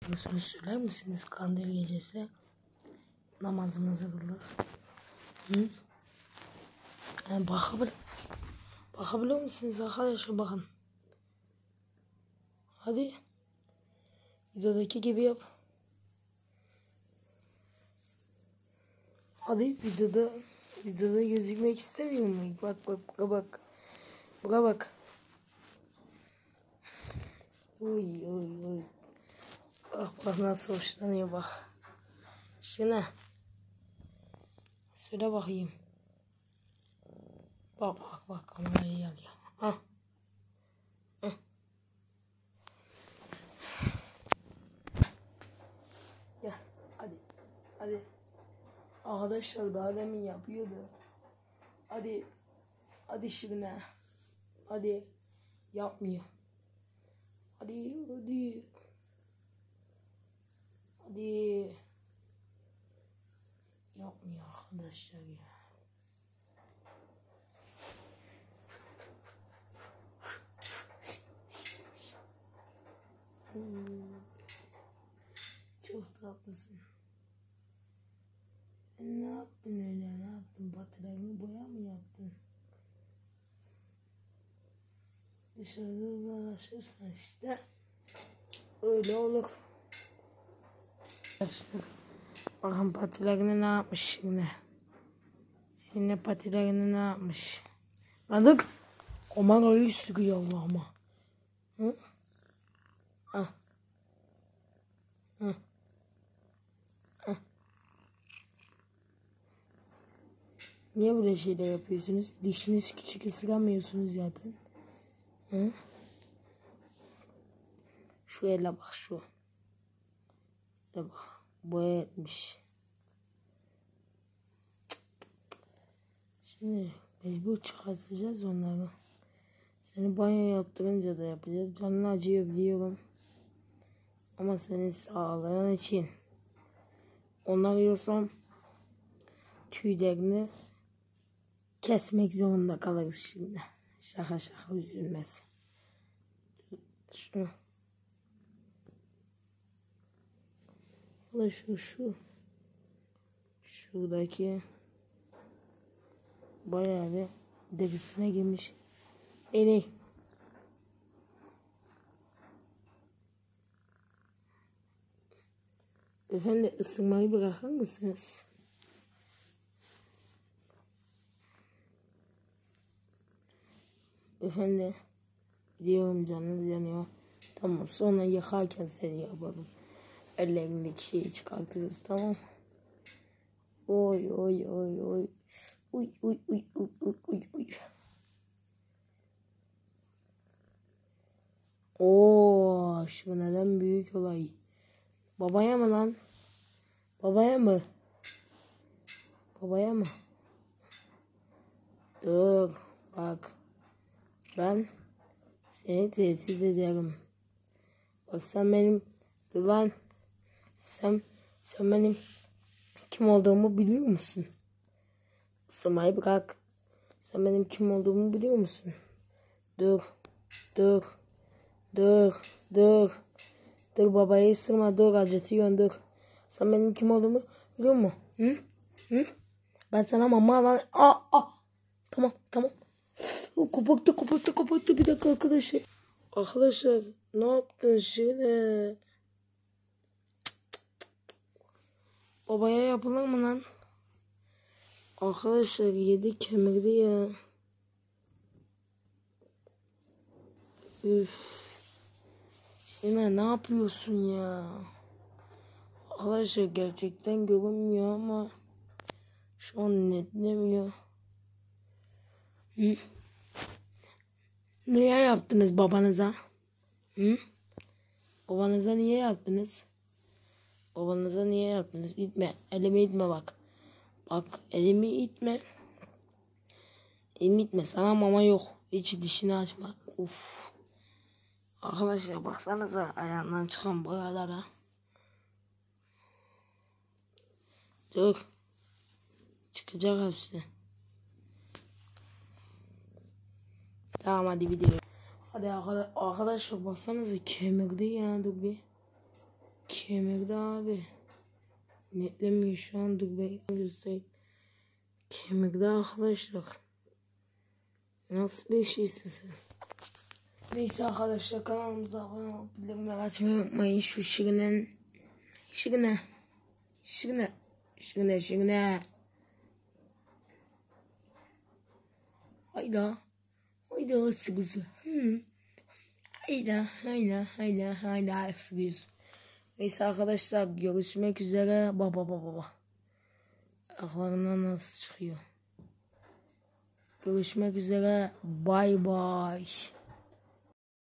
yapıyorsunuz söyler misiniz? Kandil gecesi namazımızı kıldık. Yani bakabiliyor musunuz arkadaşlar, bakın. Hadi. Videodaki gibi yap. Hadi videoda gözükmek istemiyor mu? Bak. Buna bak. Uy. Bak nasıl hoşlanıyor bak. Şimdi söyle bakayım. Bak kamerayı alıyor. Ah. Ya hadi. Arkadaşlar daha demin yapıyordu. Hadi şimdi. Hadi yapmıyor. Hadi. Yapmıyor arkadaşlar ya. Çok tatlısın. Sen ne yaptın öyle? Ne yaptın? Batılarını boya mı yaptın? Dışarıda dolaşırsan işte öyle olur. Bakın patilerini ne yapmış şimdi. Şimdi patilerini ne yapmış. Anladık. Kamerayı sürüyor Allah'ıma. Hı? Niye böyle şeyler yapıyorsunuz? Dişiniz küçük, ısıramıyorsunuz zaten. Hı? Şu ele bak şu. Ele bak. Boya etmiş. Şimdi mecbur çıkartacağız onları. Seni banyo yaptırınca da yapacağız. Canın acıyor biliyorum. Ama senin sağlığın için. Onları yiyorsam tüylerini kesmek zorunda kalırız şimdi. Şaka üzülmez. Şunu. Şuradaki bayağı bir derisine girmiş. Efendim ısınmayı bırakır mısınız? Efendim biliyorum canınız yanıyor. Tamam, sonra yıkarken seni yapalım. Ellerindeki şeyi çıkartırız, tamam. Oy. Oo, şu neden büyük olay. Babaya mı lan? Babaya mı? Dur bak. Ben seni tehdit ederim. Bak sen benim lan. Sen benim kim olduğumu biliyor musun? Isırmayı bırak. Sen benim kim olduğumu biliyor musun? Dur babayı ısırma, dur, acıtıyorsun, dur. Sen benim kim olduğumu biliyor musun? Hı? Ben sana mama lan. Tamam. Kapattı bir dakika arkadaşlar. Arkadaşlar ne yaptın şimdi? Babaya yapılır mı lan? Arkadaşlar yedi kemirdi ya. Üf. Şimdi ne yapıyorsun ya? Arkadaşlar gerçekten görünmüyor ama şu an netlemiyor. Niye yaptınız babanıza? Babanıza niye yaptınız? İtme. Elimi itme bak. Bak elimi itme. Sana mama yok. Hiç dişini açma. Uf. Arkadaşlar baksanıza ayağından çıkan boyalara. Dur. Çıkacak hepsi. Tamam hadi video. Hadi arkadaşlar baksanıza kemirdi ya, dur bir. Kemirdi abi. Netlemiyor şu an, dur ben göstereyim. Kemirdi arkadaşlar. Nasıl bir şeysin sen? Neyse arkadaşlar, kanalımıza abone olup bildirimleri açmayı unutmayın. Şu şirine. Hayda. Hayda sıkıyorsun. Hayda sıkıyorsun. Neyse arkadaşlar, görüşmek üzere. Baba. Ayaklarından nasıl çıkıyor? Görüşmek üzere. Bay bay.